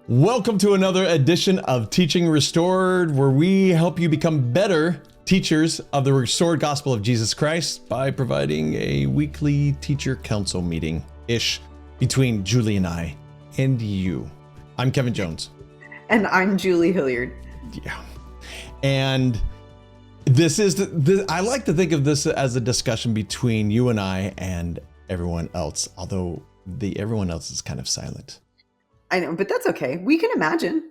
Welcome to another edition of Teaching Restored, where we help you become better teachers of the restored gospel of Jesus Christ by providing a weekly teacher council meeting-ish between Julie and I and you. I'm Kevin Jones. And I'm Julie Hilliard. Yeah. And this is, I like to think of this as a discussion between you and I and everyone else, although everyone else is kind of silent. I know, but that's okay. We can imagine.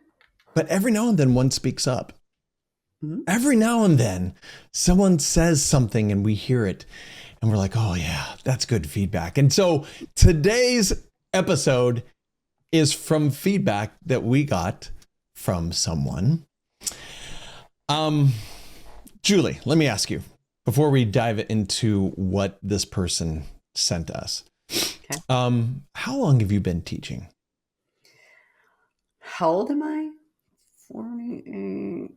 But every now and then one speaks up. Mm-hmm. Every now and then someone says something and we hear it and we're like, oh yeah, that's good feedback. And so today's episode is from feedback that we got from someone. Julie, let me ask you before we dive into what this person sent us. Okay. How long have you been teaching? How old am I? 48.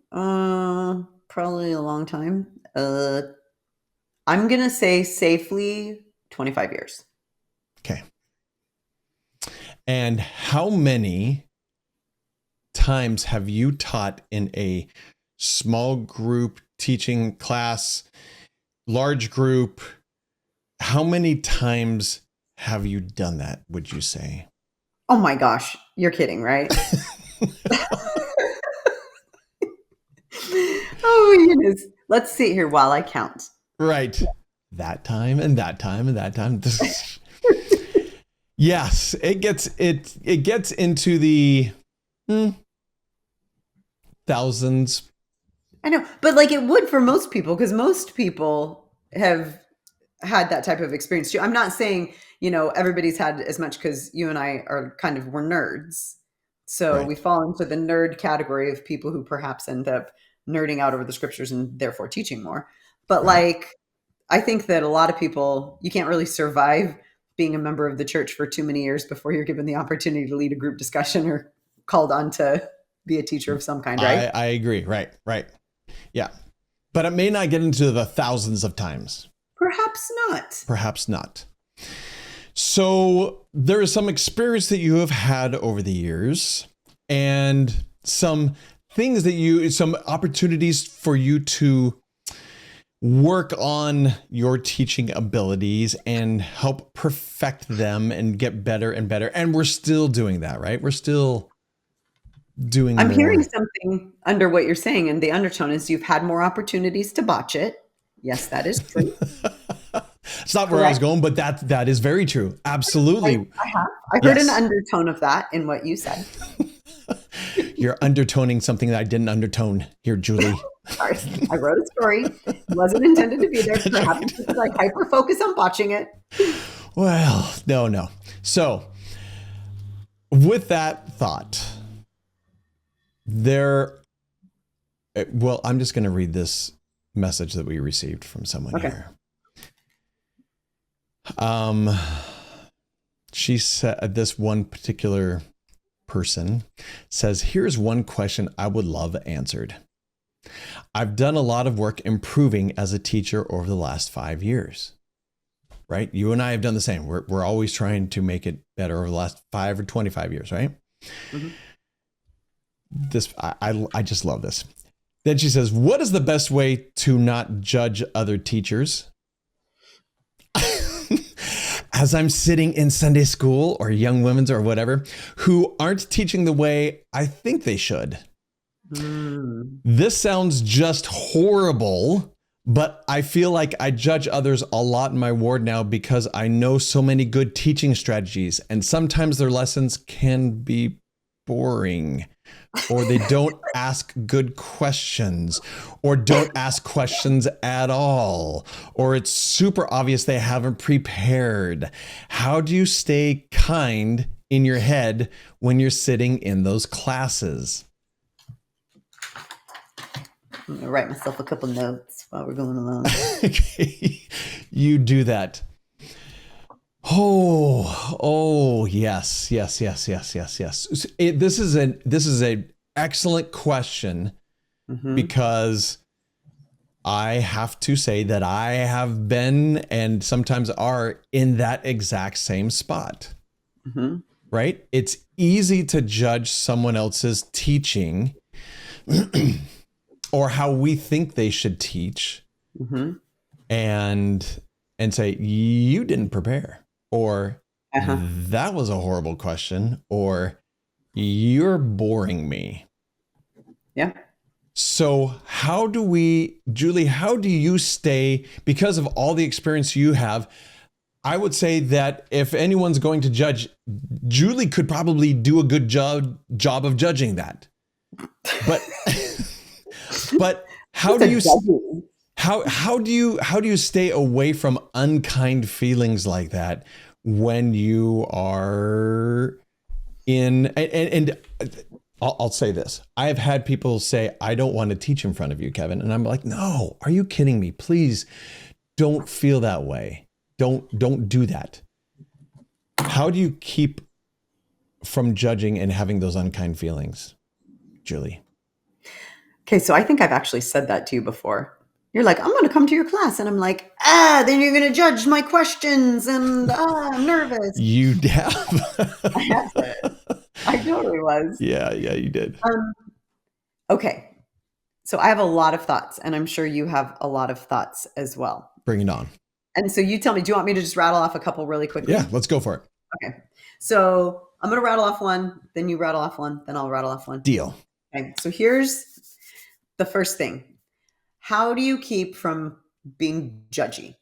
Probably a long time. I'm going to say safely 25 years. Okay. And how many times have you taught in a small group teaching class, large group? How many times have you done that, would you say? Oh my gosh, you're kidding, right? Oh my goodness. Let's sit here while I count. Right. That time and that time and that time. Yes, it gets into the thousands. I know, but like it would for most people, because most people have had that type of experience too. I'm not saying, everybody's had as much, because you and I we're nerds. So Right. We fall into the nerd category of people who perhaps end up nerding out over the scriptures and therefore teaching more. But Right. I think that a lot of people, you can't really survive being a member of the church for too many years before you're given the opportunity to lead a group discussion or called on to be a teacher of some kind, right? I agree. Right. Yeah. But it may not get into the thousands of times. Perhaps not. Perhaps not. So there is some experience that you have had over the years and some opportunities for you to work on your teaching abilities and help perfect them and get better and better. And we're still doing that, right? We're still doing I'm more. hearing something under what you're saying, and the undertone is you've had more opportunities to botch it. Yes, that is true. It's not where I was going, but that is very true. Absolutely. I heard an undertone of that in what you said. You're undertoning something that I didn't undertone here, Julie. Sorry, I wrote a story. It wasn't intended to be there. Perhaps because I hyper focus on botching it. Well, no. So, with that thought, I'm just going to read this message that we received from someone here. She said, this one particular person says, here's one question I would love answered. I've done a lot of work improving as a teacher over the last 5 years, right? You and I have done the same. We're always trying to make it better over the last 5 or 25 years, right? Mm-hmm. I just love this. Then she says, what is the best way to not judge other teachers? As I'm sitting in Sunday school or young women's or whatever, who aren't teaching the way I think they should. This sounds just horrible, but I feel like I judge others a lot in my ward now because I know so many good teaching strategies, and sometimes their lessons can be boring, or they don't ask good questions, or don't ask questions at all, or it's super obvious they haven't prepared. How do you stay kind in your head when you're sitting in those classes? I'm going to write myself a couple notes while we're going along. Okay. You do that. Oh, yes. This is an excellent question, because I have to say that I have been and sometimes are in that exact same spot. right? It's easy to judge someone else's teaching or how we think they should teach, Mm-hmm. and say, you didn't prepare, or Uh-huh. that was a horrible question, or you're boring me. Yeah. So Julie, how do you stay, because of all the experience you have? I would say that if anyone's going to judge, Julie could probably do a good job of judging that. But but how do you stay away from unkind feelings like that when you are in, and I'll say this. I have had people say, I don't want to teach in front of you, Kevin. And I'm like, no, are you kidding me? Please don't feel that way. Don't do that. How do you keep from judging and having those unkind feelings, Julie? Okay, so I think I've actually said that to you before. You're like, I'm going to come to your class. And I'm like, then you're going to judge my questions. And I'm nervous. You have. I have said. I totally was. Yeah, you did. Okay. So I have a lot of thoughts, and I'm sure you have a lot of thoughts as well. Bring it on. And so you tell me, do you want me to just rattle off a couple really quickly? Yeah, let's go for it. Okay. So I'm going to rattle off one, then you rattle off one, then I'll rattle off one. Deal. Okay. So here's the first thing. How do you keep from being judgy?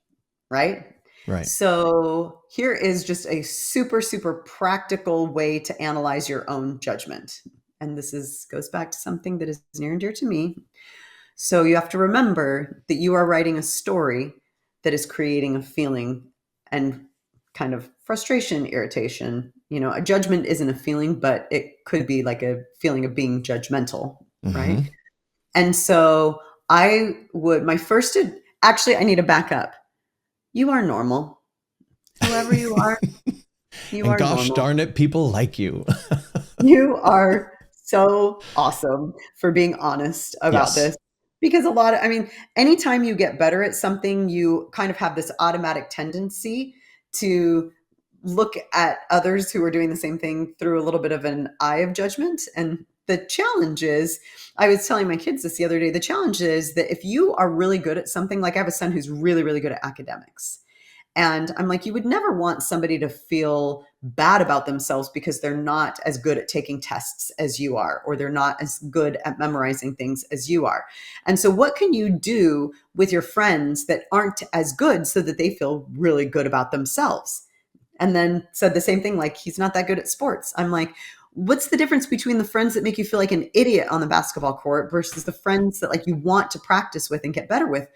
Right? Right. So here is just a super, super practical way to analyze your own judgment. And this goes back to something that is near and dear to me. So you have to remember that you are writing a story that is creating a feeling and kind of frustration, irritation. You know, a judgment isn't a feeling, but it could be like a feeling of being judgmental, right? And so actually, I need to back up. You are normal. Whoever you are, you and are gosh normal. Darn it, people like you. You are so awesome for being honest about this. Because anytime you get better at something, you kind of have this automatic tendency to look at others who are doing the same thing through a little bit of an eye of judgment. And the challenge is, I was telling my kids this the other day, the challenge is that if you are really good at something, like I have a son who's really, really good at academics. And I'm like, you would never want somebody to feel bad about themselves because they're not as good at taking tests as you are, or they're not as good at memorizing things as you are. And so what can you do with your friends that aren't as good so that they feel really good about themselves? And then said the same thing, like, he's not that good at sports. I'm like, what's the difference between the friends that make you feel like an idiot on the basketball court versus the friends that like you want to practice with and get better with?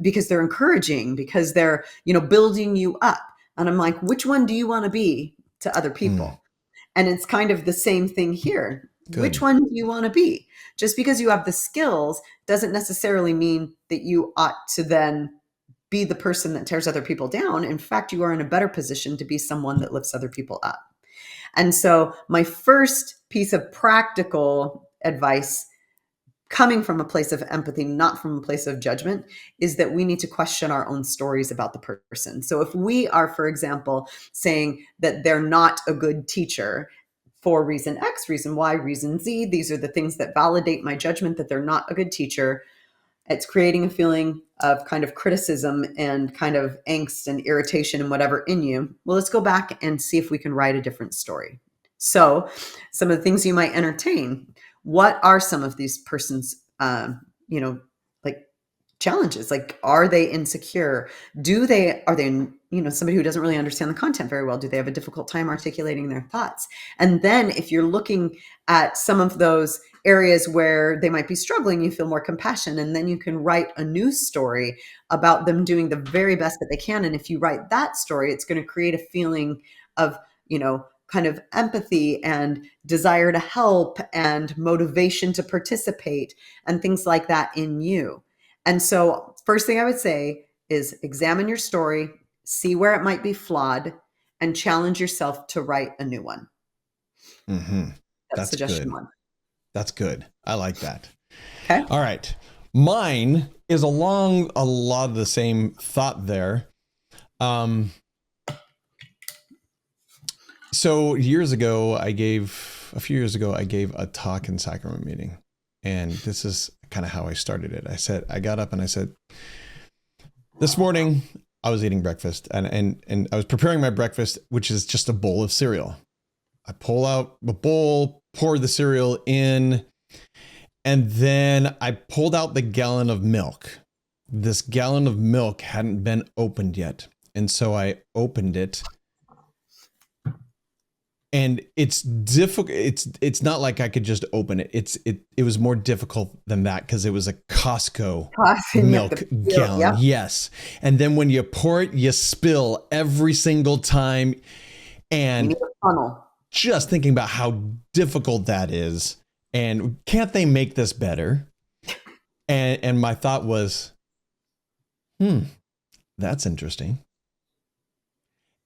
Because they're encouraging, because they're, building you up. And I'm like, which one do you want to be to other people? And it's kind of the same thing here. Good. Which one do you want to be? Just because you have the skills doesn't necessarily mean that you ought to then be the person that tears other people down. In fact, you are in a better position to be someone that lifts other people up. And so my first piece of practical advice, coming from a place of empathy, not from a place of judgment, is that we need to question our own stories about the person. So if we are, for example, saying that they're not a good teacher for reason X, reason Y, reason Z, these are the things that validate my judgment that they're not a good teacher, it's creating a feeling of kind of criticism and kind of angst and irritation and whatever in you. Well, let's go back and see if we can write a different story. So some of the things you might entertain. What are some of these persons, like challenges? Like, are they insecure? Are they, somebody who doesn't really understand the content very well? Do they have a difficult time articulating their thoughts? And then if you're looking at some of those areas where they might be struggling, you feel more compassion, and then you can write a new story about them doing the very best that they can. And if you write that story, it's going to create a feeling of, kind of empathy and desire to help and motivation to participate and things like that in you. And so first thing I would say is examine your story, see where it might be flawed, and challenge yourself to write a new one. Mm-hmm. That's suggestion good. one. That's good. I like that. Okay. All right. Mine is along a lot of the same thought there. So a few years ago, I gave a talk in sacrament meeting. And this is kind of how I started it. I got up and I said, this morning I was eating breakfast and I was preparing my breakfast, which is just a bowl of cereal. I pull out the bowl, pour the cereal in, and then I pulled out the gallon of milk. This gallon of milk hadn't been opened yet. And so I opened it. And it's difficult. It's not like I could just open it. It was more difficult than that because it was a Costco milk gallon. Yeah. Yes. And then when you pour it, you spill every single time. And you need a funnel. Just thinking about how difficult that is. And can't they make this better? And my thought was, that's interesting.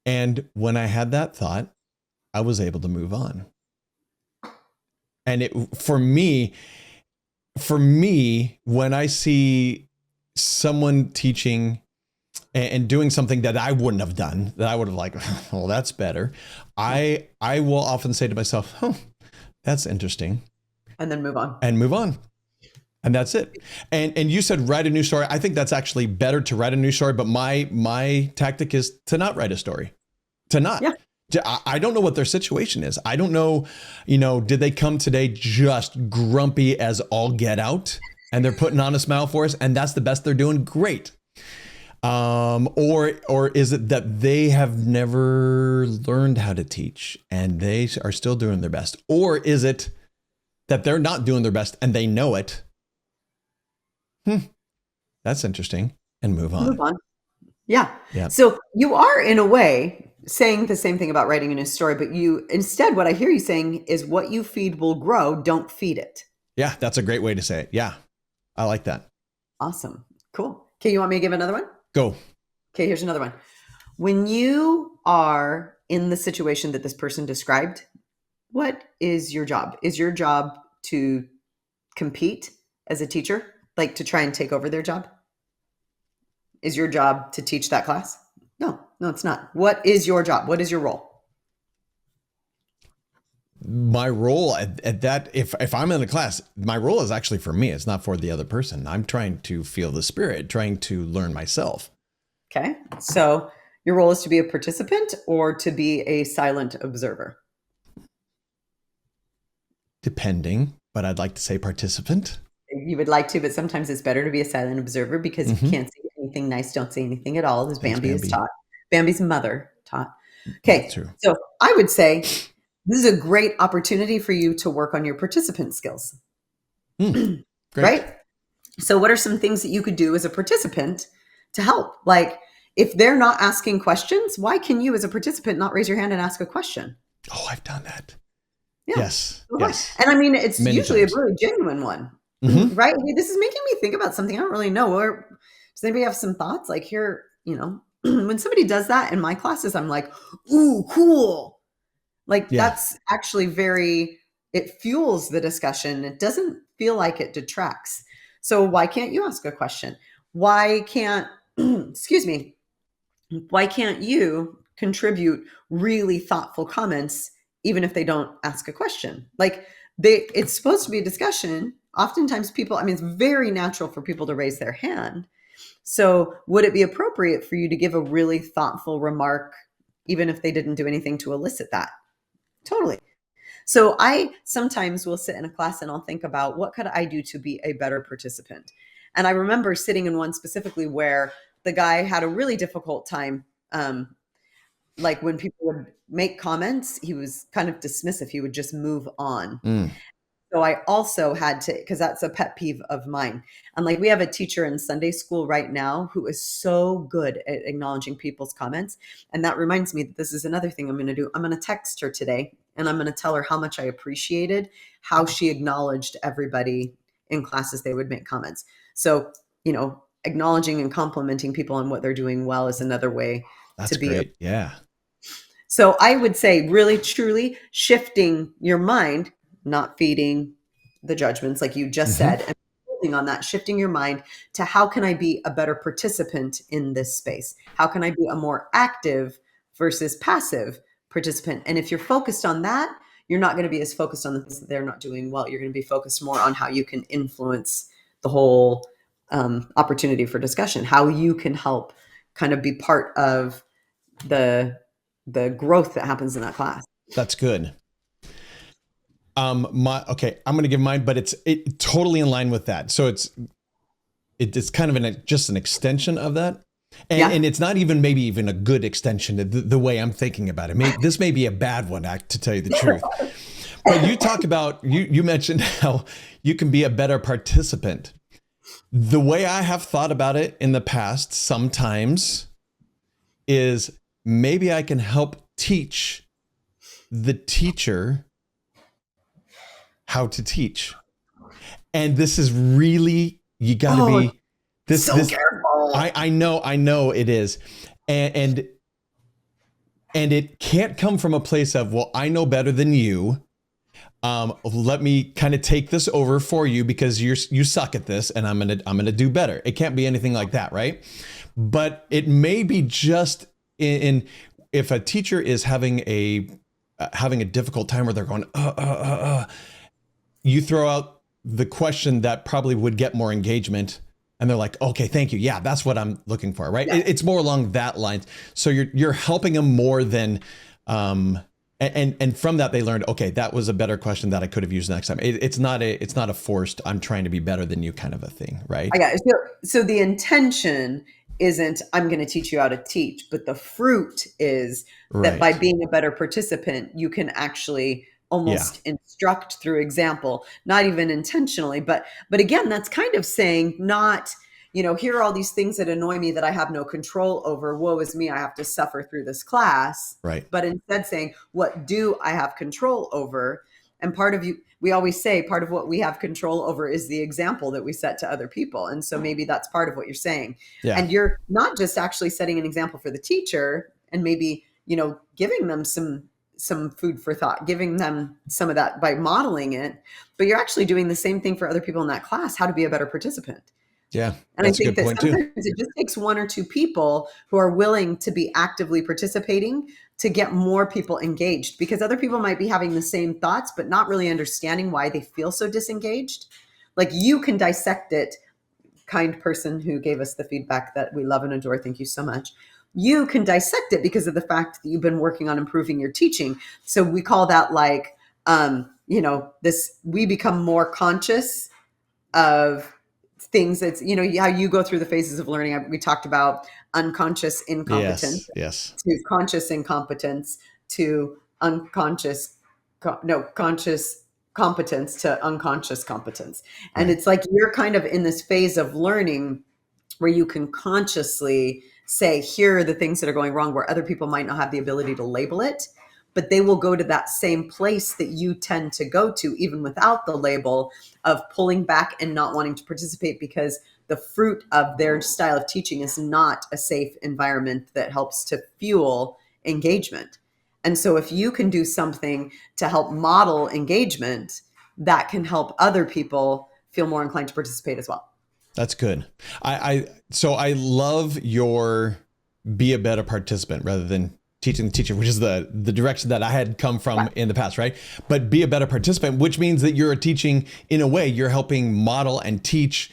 And when I had that thought, I was able to move on. And for me, when I see someone teaching and doing something that I wouldn't have done, that I would have like, well, that's better. I will often say to myself, that's interesting. And then move on. And that's it. And you said write a new story. I think that's actually better to write a new story, but my tactic is to not write a story. To not. Yeah. I don't know what their situation is. I don't know, did they come today just grumpy as all get out and they're putting on a smile for us and that's the best they're doing? Great. Or is it that they have never learned how to teach and they are still doing their best? Or is it that they're not doing their best and they know it? That's interesting. And move on. Move on. Yeah. So you are, in a way, saying the same thing about writing a new story, but instead, what I hear you saying is what you feed will grow. Don't feed it. Yeah, that's a great way to say it. Yeah, I like that. Awesome. Cool. Okay, you want me to give another one? Go. Okay, here's another one. When you are in the situation that this person described, what is your job? Is your job to compete as a teacher, like to try and take over their job? Is your job to teach that class? No, it's not. What is your job? What is your role? My role at that, if I'm in a class, my role is actually for me. It's not for the other person. I'm trying to feel the spirit, trying to learn myself. Okay. So your role is to be a participant or to be a silent observer? Depending, but I'd like to say participant. You would like to, but sometimes it's better to be a silent observer because if you can't see anything nice, don't say anything at all, as Bambi is taught. Bambi's mother taught. Okay, so I would say this is a great opportunity for you to work on your participant skills. Right? So what are some things that you could do as a participant to help? Like if they're not asking questions, why can you as a participant not raise your hand and ask a question? Oh, I've done that. Yeah. Yes. And I mean, it's usually a really genuine one. Right? Hey, this is making me think about something I don't really know. Or does anybody have some thoughts? Like here, when somebody does that in my classes, I'm like, ooh, cool. Like that's actually it fuels the discussion. It doesn't feel like it detracts. So why can't you ask a question? Why can't, why can't you contribute really thoughtful comments, even if they don't ask a question? Like it's supposed to be a discussion. Oftentimes it's very natural for people to raise their hand. So would it be appropriate for you to give a really thoughtful remark, even if they didn't do anything to elicit that? Totally. So I sometimes will sit in a class and I'll think about what could I do to be a better participant? And I remember sitting in one specifically where the guy had a really difficult time. Like when people would make comments, he was kind of dismissive. He would just move on. So I also had to, because that's a pet peeve of mine. And like we have a teacher in Sunday school right now who is so good at acknowledging people's comments. And that reminds me that this is another thing I'm going to do. I'm going to text her today and I'm going to tell her how much I appreciated how she acknowledged everybody in class as they would make comments. So, acknowledging and complimenting people on what they're doing well is another way to be. Great. Yeah. So I would say really, truly shifting your mind, not feeding the judgments like you just said, and building on that, shifting your mind to how can I be a better participant in this space? How can I be a more active versus passive participant. And if you're focused on that, you're not going to be as focused on the things that they're not doing well. You're going to be focused more on how you can influence the whole opportunity for discussion, how you can help kind of be part of the growth that happens in that class. That's good. I'm going to give mine, but it's totally in line with that. So it's kind of just an extension of that. And it's not even maybe even a good extension the way I'm thinking about it. This may be a bad one, to tell you the truth. But you talk about, you mentioned how you can be a better participant. The way I have thought about it in the past sometimes is maybe I can help teach the teacher how to teach. And this is really, you got to be this careful. I know it is. And it can't come from a place of, well, I know better than you. Let me kind of take this over for you because you suck at this and I'm going to do better. It can't be anything like that, right? But it may be just in if a teacher is having a difficult time where they're going, you throw out the question that probably would get more engagement. And they're like, okay, thank you. Yeah, that's what I'm looking for, right? Yeah. It's more along that line. So you're helping them more than, and from that they learned, okay, that was a better question that I could have used next time. It's not a forced, I'm trying to be better than you kind of a thing, right? I got it. So the intention isn't I'm going to teach you how to teach, but the fruit is that by being a better participant, you can actually almost instruct through example, not even intentionally, but again, that's kind of saying not, here are all these things that annoy me that I have no control over. Woe is me. I have to suffer through this class. Right. But instead saying, what do I have control over? And we always say part of what we have control over is the example that we set to other people. And so maybe that's part of what you're saying. Yeah. And you're not just actually setting an example for the teacher and maybe, giving them some food for thought, giving them some of that by modeling it, but you're actually doing the same thing for other people in that class, how to be a better participant. Yeah. And I think that sometimes it just takes one or two people who are willing to be actively participating to get more people engaged, because other people might be having the same thoughts, but not really understanding why they feel so disengaged. Like you can dissect it, kind person who gave us the feedback that we love and adore. Thank you so much. You can dissect it because of the fact that you've been working on improving your teaching. So we call that like, we become more conscious of things that's, how you go through the phases of learning. We talked about unconscious incompetence, yes. To conscious incompetence, to conscious competence to unconscious competence. And It's like, you're kind of in this phase of learning where you can consciously say, here are the things that are going wrong, where other people might not have the ability to label it, but they will go to that same place that you tend to go to, even without the label, of pulling back and not wanting to participate because the fruit of their style of teaching is not a safe environment that helps to fuel engagement. And so if you can do something to help model engagement, that can help other people feel more inclined to participate as well. That's good. So I love your be a better participant rather than teaching the teacher, which is the direction that I had come from in the past, right? But be a better participant, which means that you're teaching, in a way, you're helping model and teach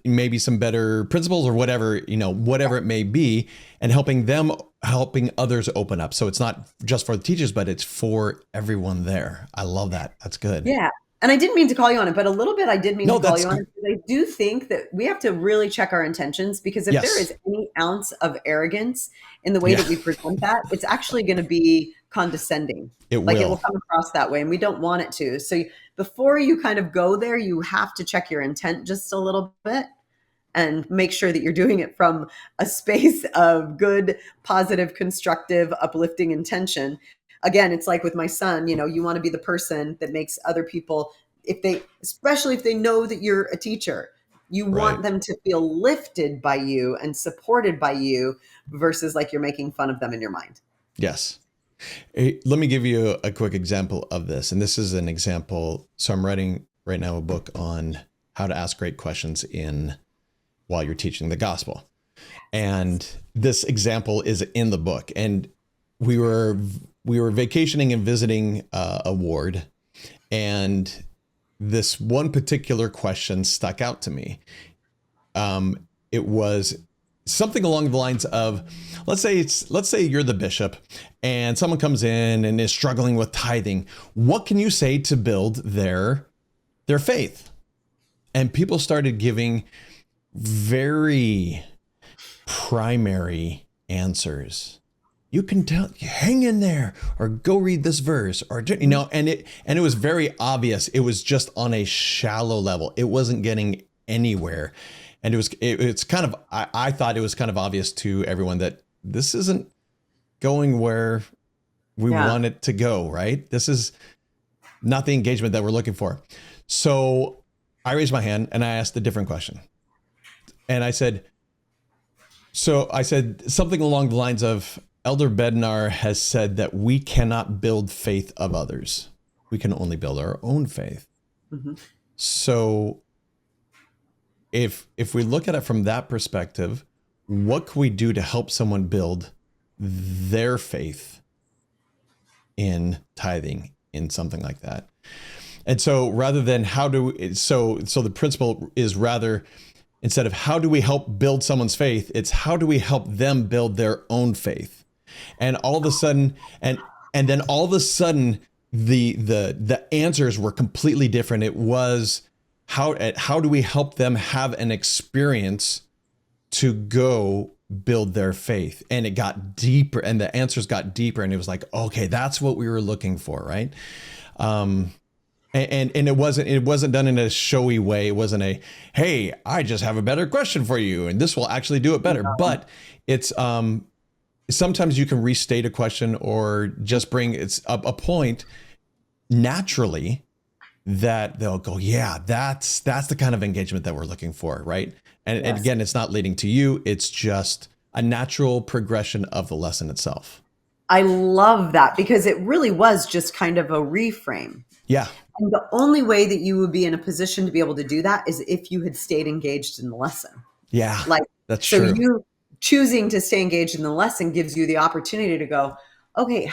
maybe some better principles or whatever, whatever it may be, and helping others open up. So it's not just for the teachers, but it's for everyone there. I love that. That's good. Yeah. And I didn't mean to call you on it, but a little bit I did mean to call you on it. Because I do think that we have to really check our intentions, because if there is any ounce of arrogance in the way that we present that, it's actually going to be condescending. It will come across that way, and we don't want it to. So before you kind of go there, you have to check your intent just a little bit and make sure that you're doing it from a space of good, positive, constructive, uplifting intention. Again, it's like with my son, you want to be the person that makes other people, especially if they know that you're a teacher, you want them to feel lifted by you and supported by you versus like you're making fun of them in your mind. Yes. Hey, let me give you a quick example of this. And this is an example. So I'm writing right now a book on how to ask great questions while you're teaching the gospel. And this example is in the book. And we were vacationing and visiting a ward, and this one particular question stuck out to me. It was something along the lines of, let's say you're the bishop and someone comes in and is struggling with tithing. What can you say to build their faith? And people started giving very primary answers. You can tell, hang in there, or go read this verse, or and it was very obvious. It was just on a shallow level. It wasn't getting anywhere, and it's kind of, I thought it was kind of obvious to everyone that this isn't going where we want it to go. Right? This is not the engagement that we're looking for. So I raised my hand and I asked a different question, and I said something along the lines of, Elder Bednar has said that we cannot build faith of others. We can only build our own faith. Mm-hmm. So if we look at it from that perspective, what can we do to help someone build their faith in tithing, in something like that? And so rather than so the principle is, rather, instead of how do we help build someone's faith, it's how do we help them build their own faith? And all of a sudden, and then all of a sudden, the answers were completely different. It was how do we help them have an experience to go build their faith? And it got deeper, and the answers got deeper, and it was like, okay, that's what we were looking for, right? And it wasn't done in a showy way. It wasn't a, hey, I just have a better question for you, and this will actually do it better. No. But it's sometimes you can restate a question or just bring a point naturally that they'll go, yeah, that's the kind of engagement that we're looking for, right? And again, it's not leading to you. It's just a natural progression of the lesson itself. I love that, because it really was just kind of a reframe. Yeah. And the only way that you would be in a position to be able to do that is if you had stayed engaged in the lesson. Yeah, like that's true. So you choosing to stay engaged in the lesson gives you the opportunity to go, okay,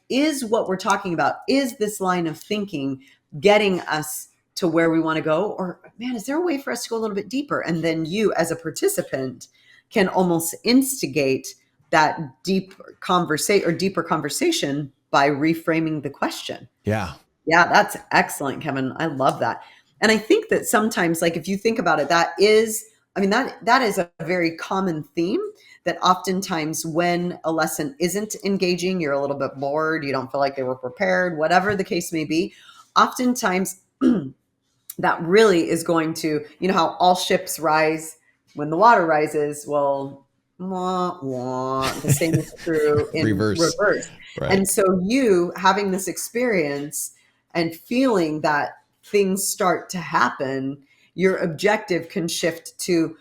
is what we're talking about, is this line of thinking getting us to where we want to go? Or, man, is there a way for us to go a little bit deeper? And then you, as a participant, can almost instigate that deeper conversation by reframing the question. Yeah. Yeah, that's excellent, Kevin. I love that. And I think that sometimes, if you think about it, that is a very common theme, that oftentimes when a lesson isn't engaging, you're a little bit bored, you don't feel like they were prepared, whatever the case may be. Oftentimes that really is going to, how all ships rise when the water rises. Well, the same is true in reverse. Right. And so you having this experience and feeling that things start to happen, your objective can shift to,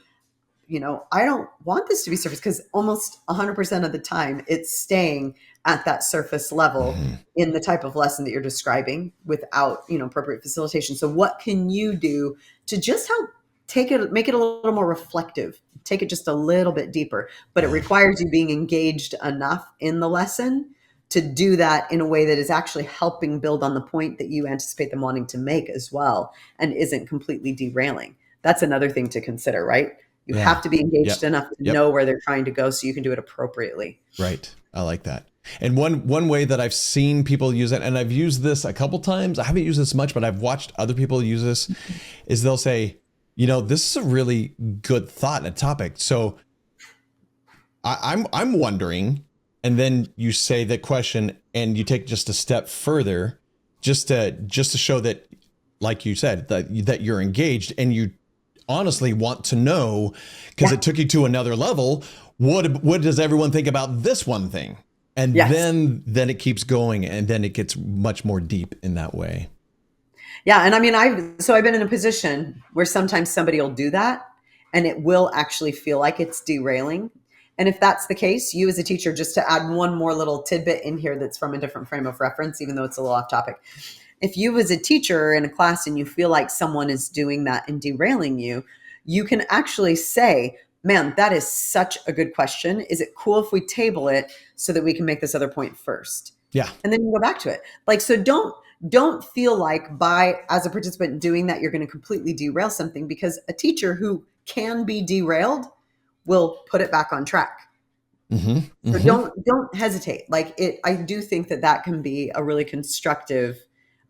I don't want this to be surface, because almost 100% of the time it's staying at that surface level in the type of lesson that you're describing without, appropriate facilitation. So what can you do to just help make it a little more reflective, take it just a little bit deeper? But it requires you being engaged enough in the lesson to do that in a way that is actually helping build on the point that you anticipate them wanting to make as well, and isn't completely derailing. That's another thing to consider, right? You have to be engaged enough to know where they're trying to go so you can do it appropriately. Right. I like that. And one way that I've seen people use it, and I've used this a couple times, I haven't used this much, but I've watched other people use this, is they'll say, this is a really good thought and a topic. So I'm wondering, and then you say the question and you take just a step further, just to show that, like you said, that you're engaged and you honestly want to know, because it took you to another level. What does everyone think about this one thing? And then it keeps going, and then it gets much more deep in that way. Yeah. And I've been in a position where sometimes somebody will do that and it will actually feel like it's derailing. And if that's the case, you as a teacher, just to add one more little tidbit in here that's from a different frame of reference, even though it's a little off topic. If you as a teacher in a class and you feel like someone is doing that and derailing you, you can actually say, man, that is such a good question. Is it cool if we table it so that we can make this other point first? Yeah. And then you go back to it. Like, so don't feel like by as a participant doing that, you're going to completely derail something, because a teacher who can be derailed will put it back on track. Mm-hmm. So Mm-hmm. don't hesitate. Like it, I do think that that can be a really constructive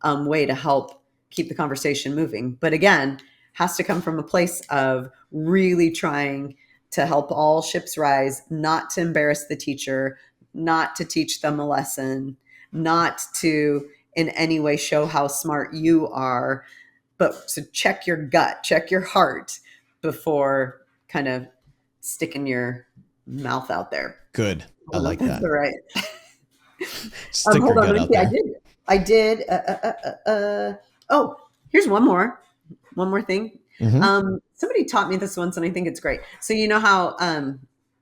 way to help keep the conversation moving. But again, has to come from a place of really trying to help all ships rise, not to embarrass the teacher, not to teach them a lesson, not to in any way show how smart you are, but so check your gut, check your heart before kind of sticking your mouth out there. Good. I I don't know if like that's that. the right. Stick your Hold on. gut Let me out see. there. I did. Oh, here's one more. One more thing. Mm-hmm. Somebody taught me this once, and I think it's great. So you know how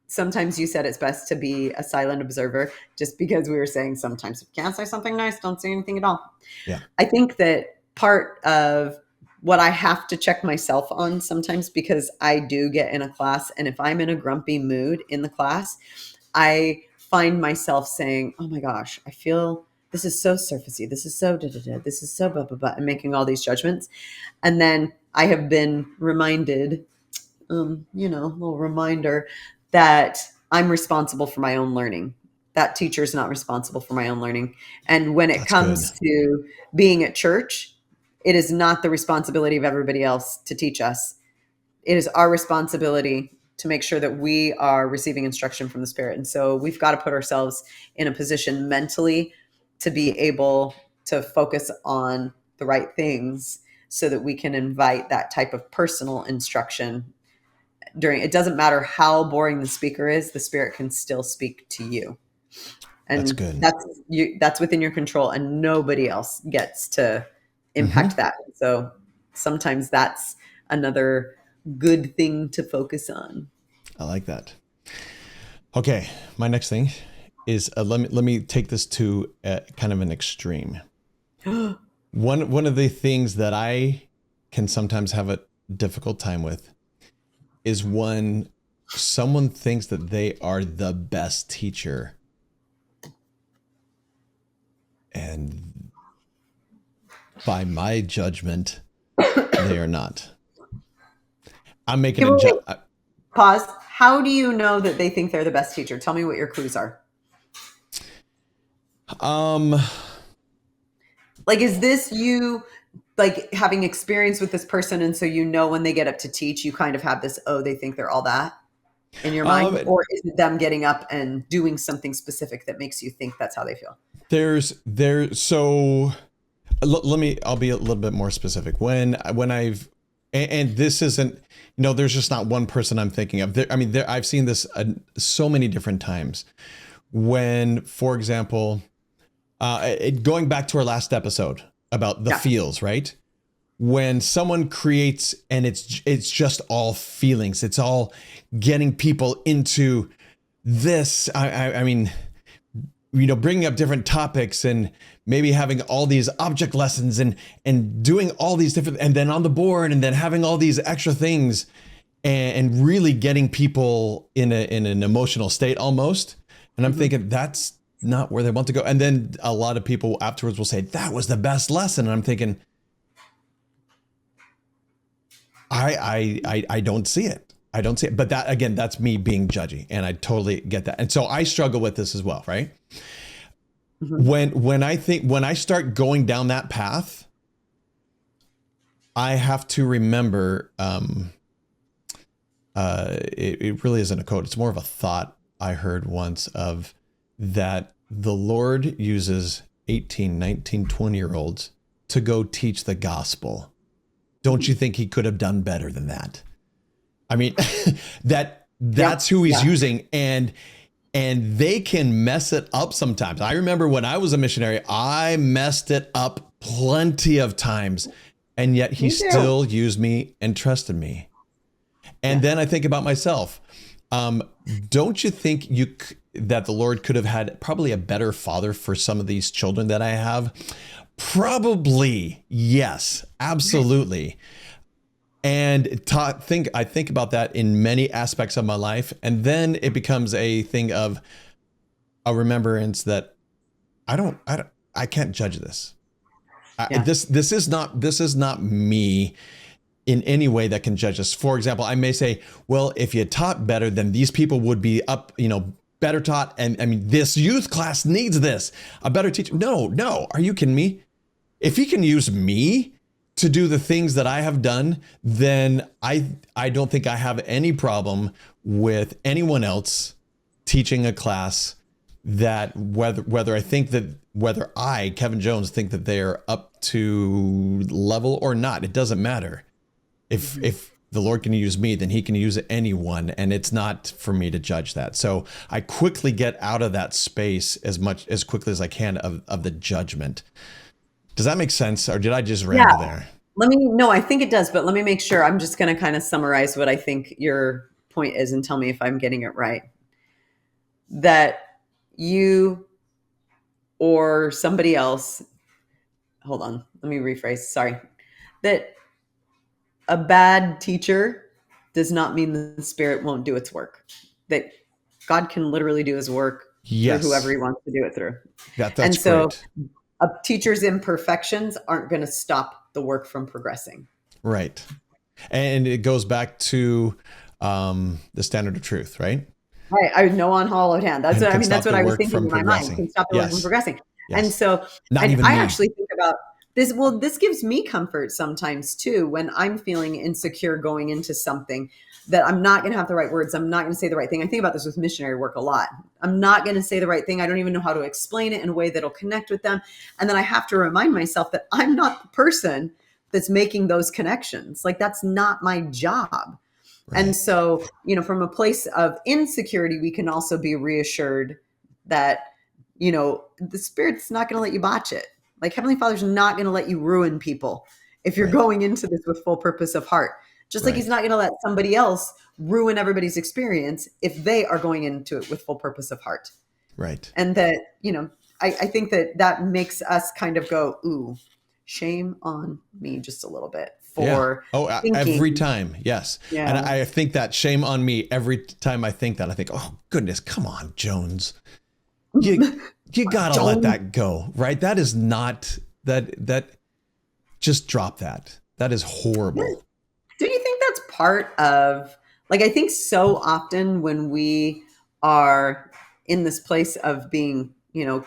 sometimes you said it's best to be a silent observer, just because we were saying sometimes if you can't say something nice, don't say anything at all. Yeah. I think that part of what I have to check myself on sometimes, because I do get in a class, and if I'm in a grumpy mood in the class, I find myself saying, "Oh my gosh, I feel this is so surfacey. This is so da da da. This is so blah blah blah," and making all these judgments. And then I have been reminded, a little reminder that I'm responsible for my own learning. That teacher is not responsible for my own learning. And when it That's good. comes to being at church, it is not the responsibility of everybody else to teach us. It is our responsibility to make sure that we are receiving instruction from the Spirit. And so we've got to put ourselves in a position mentally to be able to focus on the right things so that we can invite that type of personal instruction during. It doesn't matter how boring the speaker is, the Spirit can still speak to you. That's And good. that's within your control, and nobody else gets to Mm-hmm. impact that. So sometimes that's another good thing to focus on. I like that. Okay. My next thing is let me take this to kind of an extreme. One of the things that I can sometimes have a difficult time with is when someone thinks that they are the best teacher, and by my judgment, they are not. I'm making Okay, a wait. Pause. How do you know that they think they're the best teacher? Tell me what your clues are. um Like, is this you like having experience with this person, and so you know when they get up to teach, you kind of have this, oh, they think they're all that in your mind? um Or is it them getting up and doing something specific that makes you think that's how they feel? so let me, I'll be a little bit more specific. When I've, and this isn't, there's just not one person I'm thinking of. I've seen this so many different times. When, for example, going back to our last episode about the Yeah. feels, right? When someone creates, and it's just all feelings, it's all getting people into this. I mean, bringing up different topics and maybe having all these object lessons and doing all these different, and then on the board, and then having all these extra things, and really getting people in an emotional state almost. And I'm thinking that's not where they want to go. And then a lot of people afterwards will say that was the best lesson. And I'm thinking, I don't see it. I don't see it. But that, again, that's me being judgy, and I totally get that. And so I struggle with this as well, right? When I start going down that path, I have to remember, it really isn't a quote. It's more of a thought I heard once, of that the Lord uses 18, 19, 20-year-olds to go teach the gospel. Don't you think he could have done better than that? I mean, that's who he's using, and they can mess it up sometimes. I remember when I was a missionary, I messed it up plenty of times, and yet he still used me and trusted me. And then I think about myself. Don't you think that the Lord could have had probably a better father for some of these children that I have? Probably, yes, absolutely. And I think about that in many aspects of my life. And then it becomes a thing of a remembrance that I can't judge this. Yeah. This is not me in any way that can judge us. For example, I may say, well, if you taught better, then these people would be up, better taught. And I mean, this youth class needs this, a better teacher. No. Are you kidding me? If he can use me to do the things that I have done, then I don't think I have any problem with anyone else teaching a class that whether I, Kevin Jones, think that they're up to level or not, it doesn't matter. If the Lord can use me, then he can use anyone, and it's not for me to judge that. So I quickly get out of that space as quickly as I can of the judgment. Does that make sense, or did I just ramble there? No, I think it does, but let me make sure. I'm just going to kind of summarize what I think your point is and tell me if I'm getting it right. That you or somebody else, hold on, let me rephrase. Sorry. That a bad teacher does not mean the Spirit won't do its work. That God can literally do his work through whoever he wants to do it through. That's and so great. A teacher's imperfections aren't going to stop the work from progressing. Right. And it goes back to the standard of truth, right? Right. I know on hollowed hand. That's what I was thinking in my mind. Can stop the work from progressing. Yes. And so I actually think about this. Well, this gives me comfort sometimes too, when I'm feeling insecure going into something that I'm not going to have the right words. I'm not going to say the right thing. I think about this with missionary work a lot. I'm not going to say the right thing. I don't even know how to explain it in a way that'll connect with them. And then I have to remind myself that I'm not the person that's making those connections. Like, that's not my job. Right. And so, from a place of insecurity, we can also be reassured that, the Spirit's not going to let you botch it. Like, Heavenly Father's not going to let you ruin people if you're going into this with full purpose of heart. Just like he's not going to let somebody else ruin everybody's experience if they are going into it with full purpose of heart. Right. And that, I think that makes us kind of go, ooh, shame on me just a little bit for thinking. Every time. Yes. Yeah. And I think that shame on me every time I think that. I think, oh, goodness, come on, Jones. You got to let that go, right? That is not that. Just drop that. That is horrible. Do you think that's part of, like, I think so often when we are in this place of being,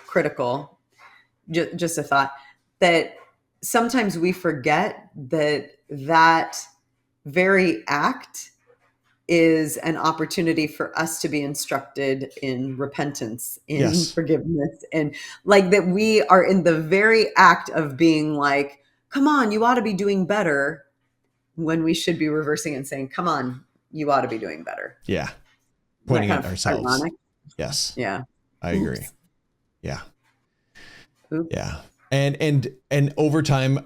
critical, just a thought, that sometimes we forget that very act is an opportunity for us to be instructed in repentance, in forgiveness, and like that we are in the very act of being like, come on, you ought to be doing better, when we should be reversing and saying, come on, you ought to be doing better. Yeah. Pointing at ourselves. Ironic? Yes. Yeah. I agree. Yeah. Oops. Yeah. And over time,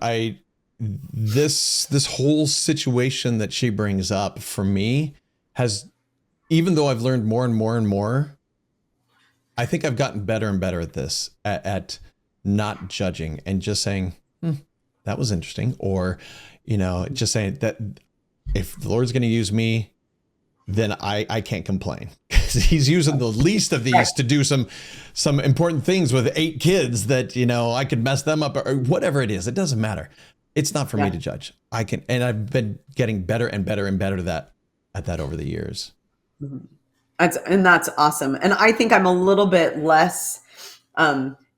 this whole situation that she brings up for me has, even though I've learned more and more and more, I think I've gotten better and better at this, at not judging and just saying, that was interesting. Or, just saying that if the Lord's going to use me, then I can't complain, because he's using the least of these to do some important things with 8 kids that, I could mess them up or whatever it is. It doesn't matter. It's not for me to judge. And I've been getting better and better and better at that over the years. Mm-hmm. That's awesome. And I think I'm a little bit less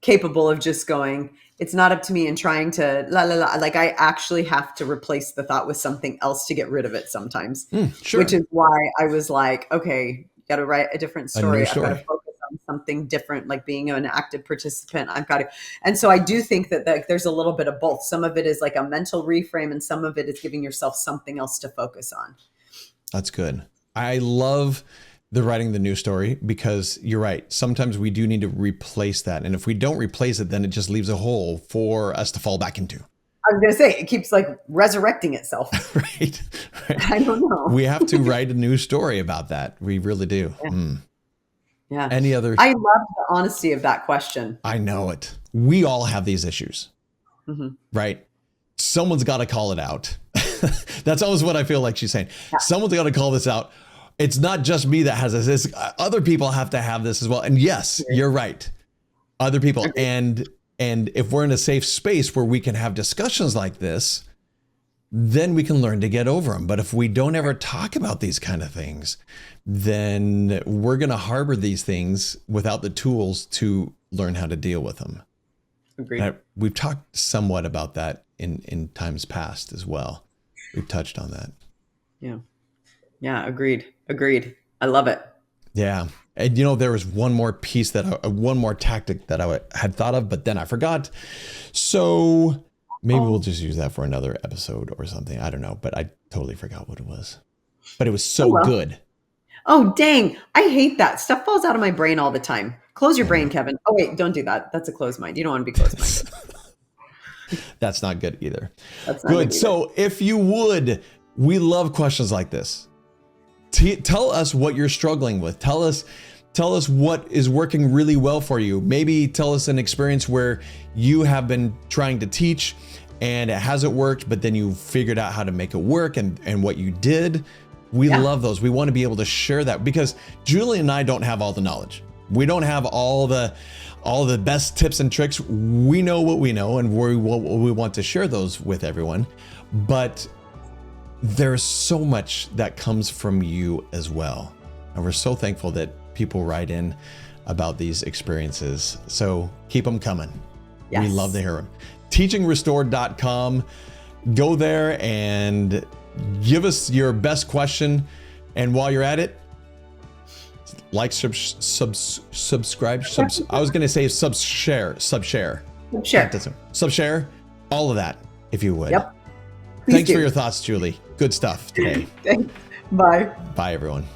capable of just going, it's not up to me, and trying to like, I actually have to replace the thought with something else to get rid of it sometimes. Sure. Which is why I was like, okay, got to write a different story. I've got to focus on something different, like being an active participant. I've got to. And so I do think that there's a little bit of both. Some of it is like a mental reframe, and some of it is giving yourself something else to focus on. That's good. I love the writing the new story, because you're right. Sometimes we do need to replace that. And if we don't replace it, then it just leaves a hole for us to fall back into. I was going to say, it keeps like resurrecting itself. Right. I don't know. We have to write a new story about that. We really do. Yeah. Yeah. Any other? I love the honesty of that question. I know it. We all have these issues, right? Someone's got to call it out. That's always what I feel like she's saying. Yeah. Someone's got to call this out. It's not just me that has this. It's, other people have to have this as well. And yes, you're right. Other people. And if we're in a safe space where we can have discussions like this, then we can learn to get over them. But if we don't ever talk about these kind of things, then we're going to harbor these things without the tools to learn how to deal with them. Agreed. We've talked somewhat about that in times past as well. We've touched on that. Yeah. Yeah. Agreed. I love it. Yeah. And there was one more piece one more tactic that I had thought of, but then I forgot. So maybe we'll just use that for another episode or something. I don't know, but I totally forgot what it was. But it was so good. Oh, dang. I hate that. Stuff falls out of my brain all the time. Close your brain, Kevin. Oh, wait, don't do that. That's a closed mind. You don't want to be closed-minded. That's not good either. That's not good either. So if you would, we love questions like this. Tell us what you're struggling with. Tell us what is working really well for you. Maybe tell us an experience where you have been trying to teach and it hasn't worked, but then you figured out how to make it work and what you did. We love those. We want to be able to share that because Julie and I don't have all the knowledge. We don't have all the best tips and tricks. We know what we know and we want to share those with everyone. But there's so much that comes from you as well. And we're so thankful that people write in about these experiences. So keep them coming. Yes. We love to hear them. teachingrestored.com. Go there and give us your best question. And while you're at it, like, subscribe. I was going to say subshare, all of that, if you would. Yep. Thanks for your thoughts, Julie. Good stuff today. Thanks. Bye. Bye, everyone.